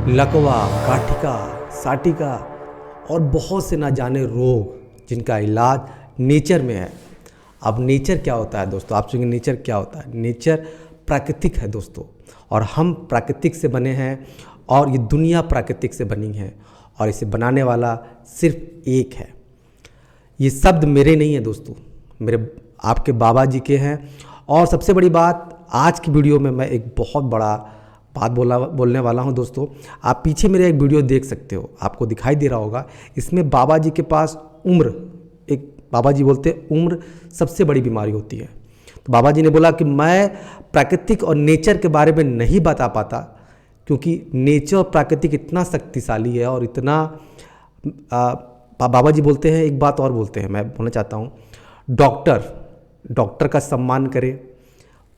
लकवा, गाठिका, साटिका और बहुत से ना जाने रोग जिनका इलाज नेचर में है। अब नेचर क्या होता है दोस्तों? आप सोचेंगे नेचर क्या होता है? नेचर प्राकृतिक है दोस्तों, और हम प्राकृतिक से बने हैं और ये दुनिया प्राकृतिक से बनी है और इसे बनाने वाला सिर्फ एक है। ये शब्द मेरे नहीं है दोस्तों, मेरे आपके बाबा जी के हैं। और सबसे बड़ी बात, आज की वीडियो में मैं एक बहुत बड़ा बात बोलने वाला हूं दोस्तों। आप पीछे मेरे एक वीडियो देख सकते हो, आपको दिखाई दे रहा होगा। इसमें बाबा जी के पास उम्र, एक बाबा जी बोलते हैं उम्र सबसे बड़ी बीमारी होती है। तो बाबा जी ने बोला कि मैं प्राकृतिक और नेचर के बारे में नहीं बता पाता, क्योंकि नेचर और प्राकृतिक इतना शक्तिशाली है और इतना बाबा जी बोलते हैं, एक बात और बोलते हैं, मैं बोलना चाहता हूँ, डॉक्टर का सम्मान करें,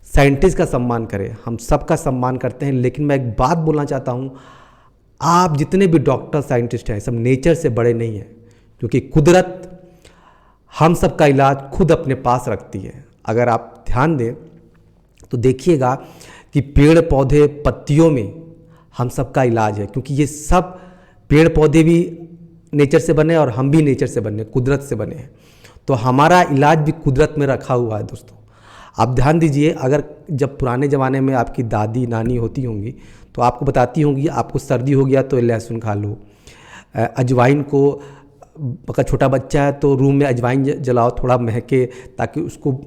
साइंटिस्ट का सम्मान करें, हम सबका सम्मान करते हैं। लेकिन मैं एक बात बोलना चाहता हूँ, आप जितने भी डॉक्टर साइंटिस्ट हैं सब नेचर से बड़े नहीं हैं, क्योंकि कुदरत हम सबका इलाज खुद अपने पास रखती है। अगर आप ध्यान दें तो देखिएगा कि पेड़ पौधे पत्तियों में हम सबका इलाज है, क्योंकि ये सब पेड़ पौधे भी नेचर से बने और हम भी नेचर से बने, कुदरत से बने हैं। तो हमारा इलाज भी कुदरत में रखा हुआ है दोस्तों। आप ध्यान दीजिए, अगर जब पुराने ज़माने में आपकी दादी नानी होती होंगी तो आपको बताती होंगी, आपको सर्दी हो गया तो लहसुन खा लो, अजवाइन को, अगर छोटा बच्चा है तो रूम में अजवाइन जलाओ, थोड़ा महके, ताकि उसको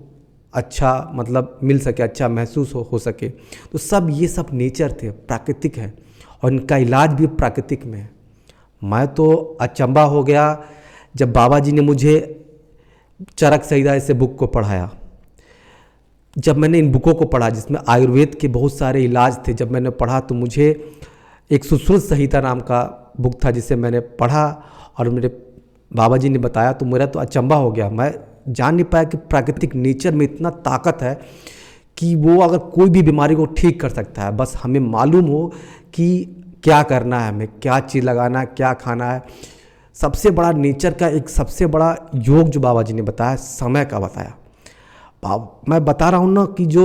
अच्छा मतलब मिल सके, अच्छा महसूस हो सके। तो सब ये सब नेचर थे, प्राकृतिक है, और इनका इलाज भी प्राकृतिक में है। मैं तो अचंभा हो गया जब बाबा जी ने मुझे चरक संहिता ऐसे बुक को पढ़ाया। जब मैंने इन बुकों को पढ़ा जिसमें आयुर्वेद के बहुत सारे इलाज थे, जब मैंने पढ़ा तो मुझे एक सुश्रुत संहिता नाम का बुक था जिसे मैंने पढ़ा और मेरे बाबा जी ने बताया, तो मेरा तो अचंभा हो गया। मैं जान नहीं पाया कि प्राकृतिक नेचर में इतना ताकत है कि वो अगर कोई भी बीमारी को ठीक कर सकता है, बस हमें मालूम हो कि क्या करना है, हमें क्या चीज़ लगाना है, क्या खाना है। सबसे बड़ा नेचर का एक सबसे बड़ा योग जो बाबा जी ने बताया, समय का बताया। मैं बता रहा हूँ ना कि जो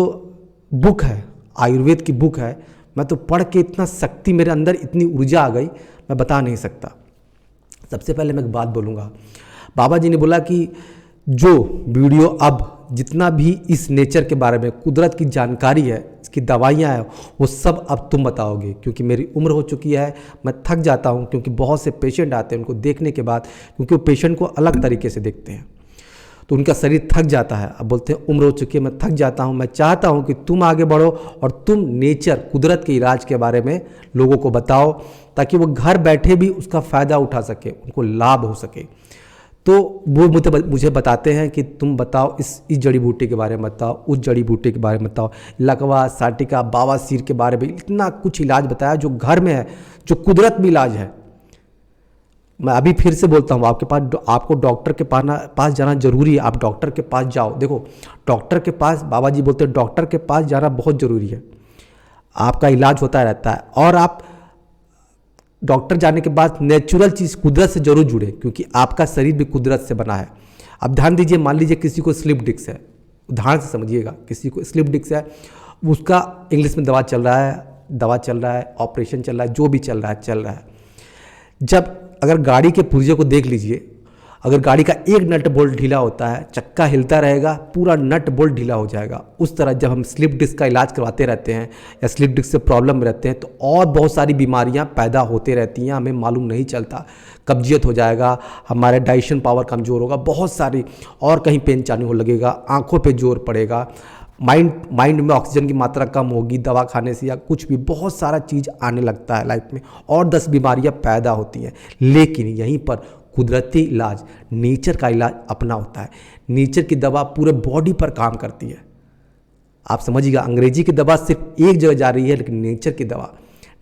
बुक है, आयुर्वेद की बुक है, मैं तो पढ़ के इतना शक्ति मेरे अंदर, इतनी ऊर्जा आ गई, मैं बता नहीं सकता। सबसे पहले मैं एक बात बोलूँगा, बाबा जी ने बोला कि जो वीडियो अब जितना भी इस नेचर के बारे में, कुदरत की जानकारी है, इसकी दवाइयाँ हैं, वो सब अब तुम बताओगे, क्योंकि मेरी उम्र हो चुकी है, मैं थक जाता हूँ। क्योंकि बहुत से पेशेंट आते हैं, उनको देखने के बाद, क्योंकि वो पेशेंट को अलग तरीके से देखते हैं तो उनका शरीर थक जाता है। अब बोलते हैं उम्र हो चुकी है, मैं थक जाता हूँ। मैं चाहता हूँ कि तुम आगे बढ़ो और तुम नेचर, कुदरत के इलाज के बारे में लोगों को बताओ, ताकि वो घर बैठे भी उसका फ़ायदा उठा सके, उनको लाभ हो सके। तो वो मुझे बताते हैं कि तुम बताओ, इस जड़ी बूटी के बारे में बताओ, उस जड़ी बूटी के बारे में बताओ, लकवा, साटिका, बावासीर के बारे में इतना कुछ इलाज बताया जो घर में है, जो कुदरत में इलाज है। मैं अभी फिर से बोलता हूँ, आपको डॉक्टर के पास जाना जरूरी है। आप डॉक्टर के पास जाओ। देखो, डॉक्टर के पास, बाबा जी बोलते हैं डॉक्टर के पास जाना बहुत ज़रूरी है, आपका इलाज होता रहता है। और आप डॉक्टर जाने के बाद नेचुरल चीज़ कुदरत से जरूर जुड़े, क्योंकि आपका शरीर भी कुदरत से बना है। अब ध्यान दीजिए, मान लीजिए किसी को स्लिप डिस्क है, उदाहरण से समझिएगा, किसी को स्लिप डिस्क है, उसका इंग्लिश में दवा चल रहा है, ऑपरेशन चल रहा है, जो भी चल रहा है। जब अगर गाड़ी के पुर्जे को देख लीजिए, अगर गाड़ी का एक नट बोल्ट ढीला होता है, चक्का हिलता रहेगा, पूरा नट बोल्ट ढीला हो जाएगा। उस तरह जब हम स्लिप डिस्क का इलाज करवाते रहते हैं या स्लिप डिस्क से प्रॉब्लम में रहते हैं, तो और बहुत सारी बीमारियां पैदा होते रहती हैं, हमें मालूम नहीं चलता। कब्जियत हो जाएगा, हमारे डाइजेशन पावर कमज़ोर होगा, बहुत सारी, और कहीं पेन चालू हो लगेगा, आँखों पर जोर पड़ेगा, माइंड में ऑक्सीजन की मात्रा कम होगी दवा खाने से, या कुछ भी, बहुत सारा चीज़ आने लगता है लाइफ में, और 10 बीमारियां पैदा होती हैं। लेकिन यहीं पर कुदरती इलाज, नेचर का इलाज अपना होता है। नेचर की दवा पूरे बॉडी पर काम करती है। आप समझिएगा, अंग्रेजी की दवा सिर्फ एक जगह जा रही है, लेकिन नेचर की दवा,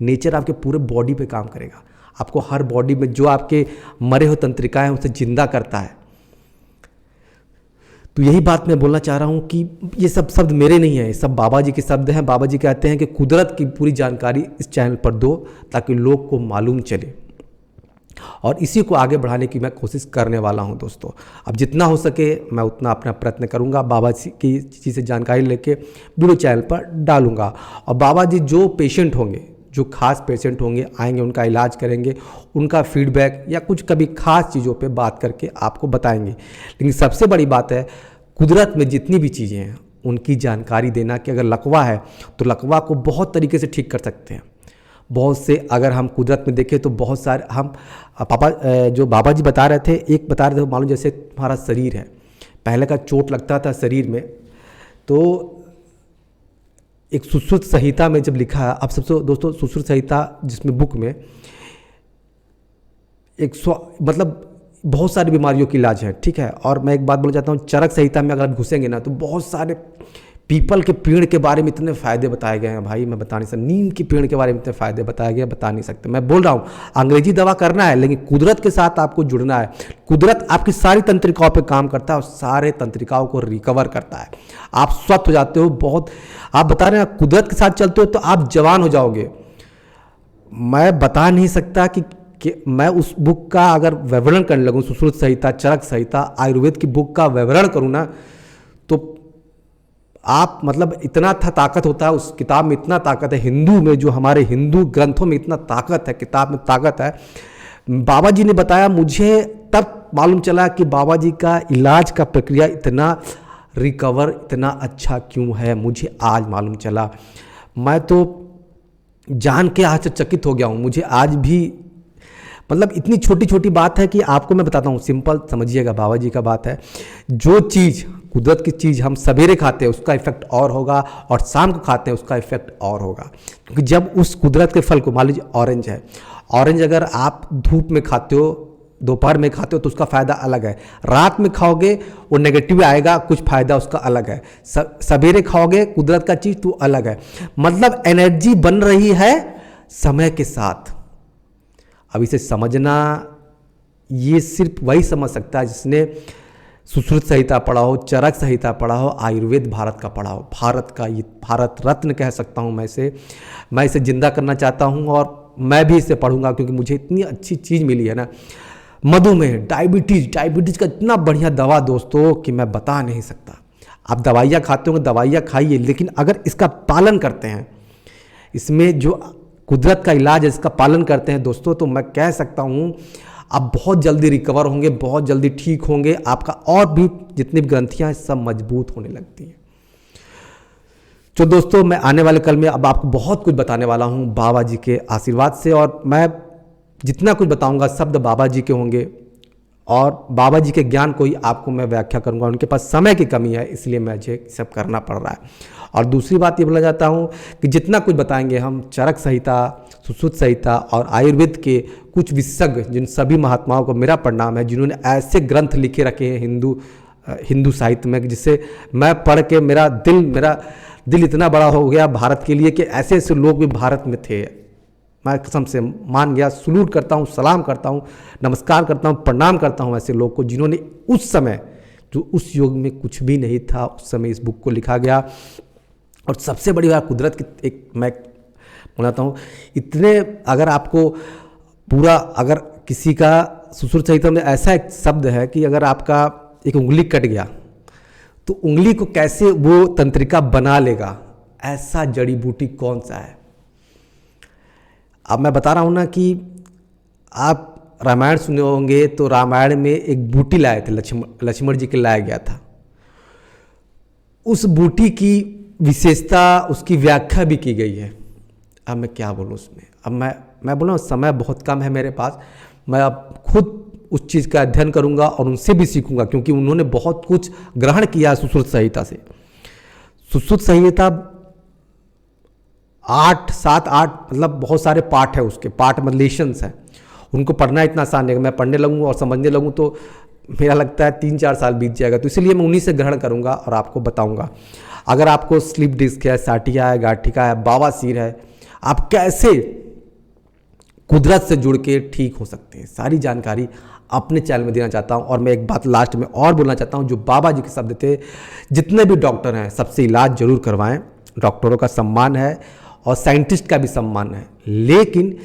नेचर आपके पूरे बॉडी पे काम करेगा। आपको हर बॉडी में जो आपके मरे हुए तंत्रिकाएं हैं उसे जिंदा करता है। तो यही बात मैं बोलना चाह रहा हूँ कि ये सब शब्द मेरे नहीं हैं, ये सब बाबा जी के शब्द हैं। बाबा जी कहते हैं कि कुदरत की पूरी जानकारी इस चैनल पर दो, ताकि लोग को मालूम चले, और इसी को आगे बढ़ाने की मैं कोशिश करने वाला हूं दोस्तों। अब जितना हो सके मैं उतना अपना प्रयत्न करूंगा, बाबा जी की चीज़ से जानकारी लेके वीडियो चैनल पर डालूंगा। और बाबा जी जो पेशेंट होंगे, जो खास पेशेंट होंगे आएंगे, उनका इलाज करेंगे, उनका फीडबैक या कुछ कभी खास चीज़ों पे बात करके आपको बताएंगे। लेकिन सबसे बड़ी बात है कुदरत में जितनी भी चीज़ें हैं उनकी जानकारी देना कि अगर लकवा है तो लकवा को बहुत तरीके से ठीक कर सकते हैं। बहुत से अगर हम कुदरत में देखें तो बहुत सारे हम जो बाबा जी बता रहे थे, एक बता रहे थे मालूम जैसे तुम्हारा शरीर है, पहले का चोट लगता था शरीर में तो एक सुश्रुत संहिता में जब लिखा है, अब सबसे दोस्तों सुश्रुत संहिता जिसमें बुक में मतलब बहुत सारी बीमारियों की इलाज है, ठीक है। और मैं एक बात बोलना चाहता हूँ, चरक संहिता में अगर आप घुसेंगे ना तो बहुत सारे पीपल के पेड़ के बारे में इतने फ़ायदे बताए गए हैं भाई, मैं बता नहीं सकता। नीम के पेड़ के बारे में इतने फ़ायदे बताए गए, बता नहीं सकते। मैं बोल रहा हूँ अंग्रेजी दवा करना है लेकिन कुदरत के साथ आपको जुड़ना है। कुदरत आपकी सारी तंत्रिकाओं पे काम करता है और सारे तंत्रिकाओं को रिकवर करता है। आप स्वस्थ हो जाते हो। बहुत आप बता रहे हैं कुदरत के साथ चलते हो तो आप जवान हो जाओगे। मैं बता नहीं सकता कि मैं उस बुक का अगर विवरण करने लगूँ, सुश्रुत संहिता, चरक संहिता, आयुर्वेद की बुक का विवरण करूँ ना तो आप मतलब इतना था ताकत होता है उस किताब में, इतना ताकत है। हिंदू में जो हमारे हिंदू ग्रंथों में इतना ताकत है, किताब में ताकत है। बाबा जी ने बताया, मुझे तब मालूम चला कि बाबा जी का इलाज का प्रक्रिया इतना रिकवर इतना अच्छा क्यों है, मुझे आज मालूम चला। मैं तो जान के आश्चर्यचकित हो गया हूँ। मुझे आज भी मतलब इतनी छोटी छोटी बात है कि आपको मैं बताता हूँ, सिंपल समझिएगा। बाबा जी का बात है, जो चीज़ कुदरत की चीज़ हम सवेरे खाते हैं उसका इफेक्ट और होगा और शाम को खाते हैं उसका इफेक्ट और होगा। क्योंकि जब उस कुदरत के फल को, मान लीजिए ऑरेंज है, ऑरेंज अगर आप धूप में खाते हो, दोपहर में खाते हो तो उसका फ़ायदा अलग है। रात में खाओगे वो नेगेटिव आएगा, कुछ फ़ायदा उसका अलग है। सवेरे खाओगे कुदरत का चीज़ तो अलग है। मतलब एनर्जी बन रही है समय के साथ। अब इसे समझना, ये सिर्फ वही समझ सकता है जिसने सुश्रुत संहिता पढ़ा हो, चरक संहिता पढ़ा हो, आयुर्वेद भारत का पढ़ा हो। भारत का ये भारत रत्न कह सकता हूँ मैं इसे जिंदा करना चाहता हूँ और मैं भी इसे पढ़ूंगा क्योंकि मुझे इतनी अच्छी चीज़ मिली है ना। मधुमेह, डायबिटीज़ का इतना बढ़िया दवा दोस्तों कि मैं बता नहीं सकता। आप दवाइयाँ खाते होंगे, दवाइयाँ खाइए, लेकिन अगर इसका पालन करते हैं, इसमें जो कुदरत का इलाज है इसका पालन करते हैं दोस्तों, तो मैं कह सकता हूँ आप बहुत जल्दी रिकवर होंगे, बहुत जल्दी ठीक होंगे। आपका और भी जितनी भी ग्रंथियाँ सब मजबूत होने लगती हैं। तो दोस्तों मैं आने वाले कल में अब आपको बहुत कुछ बताने वाला हूँ बाबा जी के आशीर्वाद से, और मैं जितना कुछ बताऊँगा शब्द बाबा जी के होंगे और बाबा जी के ज्ञान को ही आपको मैं व्याख्या करूँगा। उनके पास समय की कमी है इसलिए मुझे सब करना पड़ रहा है। और दूसरी बात ये बोलना चाहता हूँ कि जितना कुछ बताएंगे हम चरक संहिता, सुश्रुत संहिता और आयुर्वेद के कुछ विशेषज्ञ, जिन सभी महात्माओं को मेरा प्रणाम है, जिन्होंने ऐसे ग्रंथ लिखे रखे हैं हिंदू साहित्य में, जिससे मैं पढ़ के मेरा दिल इतना बड़ा हो गया भारत के लिए कि ऐसे ऐसे लोग भी भारत में थे। मैं कसम से मान गया। सलूट करता हूँ, सलाम करता हूँ, नमस्कार करता हूँ, प्रणाम करता हूँ ऐसे लोग को जिन्होंने उस समय, जो उस युग में कुछ भी नहीं था, उस समय इस बुक को लिखा गया। और सबसे बड़ी बात कुदरत की एक मैं बताता हूँ, इतने अगर आपको पूरा, अगर किसी का सुश्रुत संहिता में ऐसा एक शब्द है कि अगर आपका एक उंगली कट गया तो उंगली को कैसे वो तंत्रिका बना लेगा, ऐसा जड़ी बूटी कौन सा है। अब मैं बता रहा हूँ ना कि आप रामायण सुने होंगे तो रामायण में एक बूटी लाए थे, लक्ष्मण जी के लाया गया था। उस बूटी की विशेषता, उसकी व्याख्या भी की गई है। अब मैं क्या बोलूँ उसमें। अब मैं बोल रहा हूँ समय बहुत कम है मेरे पास। मैं अब खुद उस चीज़ का अध्ययन करूँगा और उनसे भी सीखूँगा क्योंकि उन्होंने बहुत कुछ ग्रहण किया सुश्रुत संहिता से। सुश्रुत संहिता 8 मतलब बहुत सारे पाठ है, उसके पाठ मतलब लेशंस हैं। उनको पढ़ना इतना आसान नहीं है। मैं पढ़ने लगूँ और समझने लगूँ तो मेरा लगता है 3-4 साल बीत जाएगा। तो इसलिए मैं उन्हीं से ग्रहण करूँगा और आपको बताऊँगा। अगर आपको स्लिप डिस्क है, साटिया है, गाठिका है, बवासीर है, आप कैसे कुदरत से जुड़ के ठीक हो सकते हैं, सारी जानकारी अपने चैनल में देना चाहता हूं। और मैं एक बात लास्ट में और बोलना चाहता हूं, जो बाबा जी के शब्द थे, जितने भी डॉक्टर हैं सबसे इलाज जरूर करवाएं। डॉक्टरों का सम्मान है और साइंटिस्ट का भी सम्मान है, लेकिन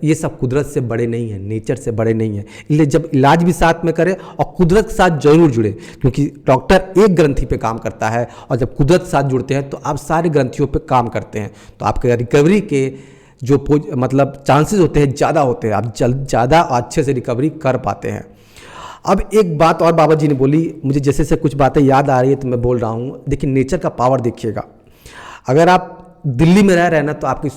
ये सब कुदरत से बड़े नहीं हैं, नेचर से बड़े नहीं हैं। इसलिए जब इलाज भी साथ में करें और कुदरत के साथ जरूर जुड़े, क्योंकि डॉक्टर एक ग्रंथि पे काम करता है और जब कुदरत के साथ जुड़ते हैं तो आप सारे ग्रंथियों पे काम करते हैं। तो आपके रिकवरी के मतलब चांसेस होते हैं ज़्यादा होते हैं, आप ज़्यादा अच्छे से रिकवरी कर पाते हैं। अब एक बात और बाबा जी ने बोली, मुझे जैसे से कुछ बातें याद आ रही है तो मैं बोल रहा हूँ। देखिए नेचर का पावर देखिएगा। अगर आप दिल्ली में रह रहे हैं ना तो आपकी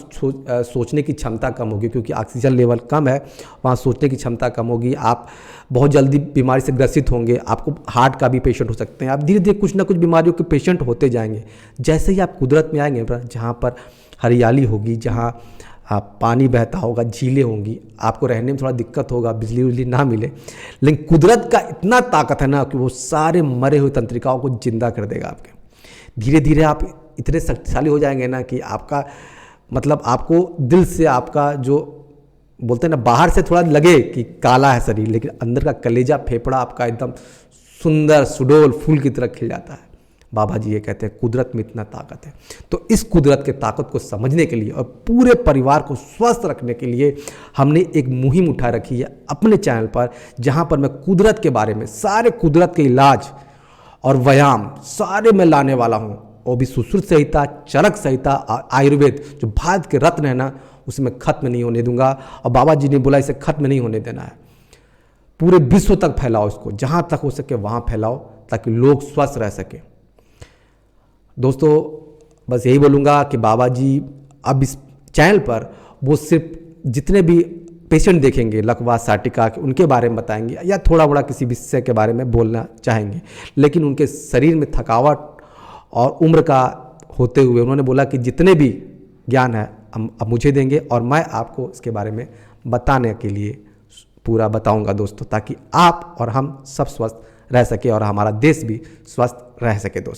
सोचने की क्षमता कम होगी, क्योंकि ऑक्सीजन लेवल कम है, वहाँ सोचने की क्षमता कम होगी। आप बहुत जल्दी बीमारी से ग्रसित होंगे, आपको हार्ट का भी पेशेंट हो सकते हैं। आप धीरे धीरे कुछ ना कुछ बीमारियों के पेशेंट होते जाएंगे। जैसे ही आप कुदरत में आएंगे, जहाँ पर हरियाली होगी, जहाँ पानी बहता होगा, झीलें होंगी, आपको रहने में थोड़ा दिक्कत होगा, बिजली उजली ना मिले, लेकिन कुदरत का इतना ताकत है ना कि वो सारे मरे हुए तंत्रिकाओं को जिंदा कर देगा आपके। धीरे धीरे आप इतने शक्तिशाली हो जाएंगे ना कि आपका मतलब आपको दिल से, आपका जो बोलते हैं ना, बाहर से थोड़ा लगे कि काला है शरीर, लेकिन अंदर का कलेजा फेफड़ा आपका एकदम सुंदर सुडोल फूल की तरह खिल जाता है। बाबा जी ये कहते हैं कुदरत में इतना ताकत है। तो इस कुदरत के ताकत को समझने के लिए और पूरे परिवार को स्वस्थ रखने के लिए हमने एक मुहिम उठा रखी है अपने चैनल पर, जहां पर मैं कुदरत के बारे में, सारे कुदरत के इलाज और व्यायाम सारे मैं लाने वाला हूं। वो भी सुश्रुत संहिता, चरक संहिता, आयुर्वेद, जो भारत के रत्न है ना, उसे मैं खत्म नहीं होने दूंगा। और बाबा जी ने बोला इसे खत्म नहीं होने देना है, पूरे विश्व तक फैलाओ इसको, जहां तक हो सके वहां फैलाओ, ताकि लोग स्वस्थ रह सके। दोस्तों बस यही बोलूँगा कि बाबा जी अब इस चैनल पर वो सिर्फ जितने भी पेशेंट देखेंगे लकवा साटिका के, उनके बारे में बताएंगे या थोड़ा बड़ा किसी विषय के बारे में बोलना चाहेंगे, लेकिन उनके शरीर में थकावट और उम्र का होते हुए उन्होंने बोला कि जितने भी ज्ञान है अब मुझे देंगे और मैं आपको इसके बारे में बताने के लिए पूरा बताऊंगा दोस्तों, ताकि आप और हम सब स्वस्थ रह सके और हमारा देश भी स्वस्थ रह सके दोस्तों।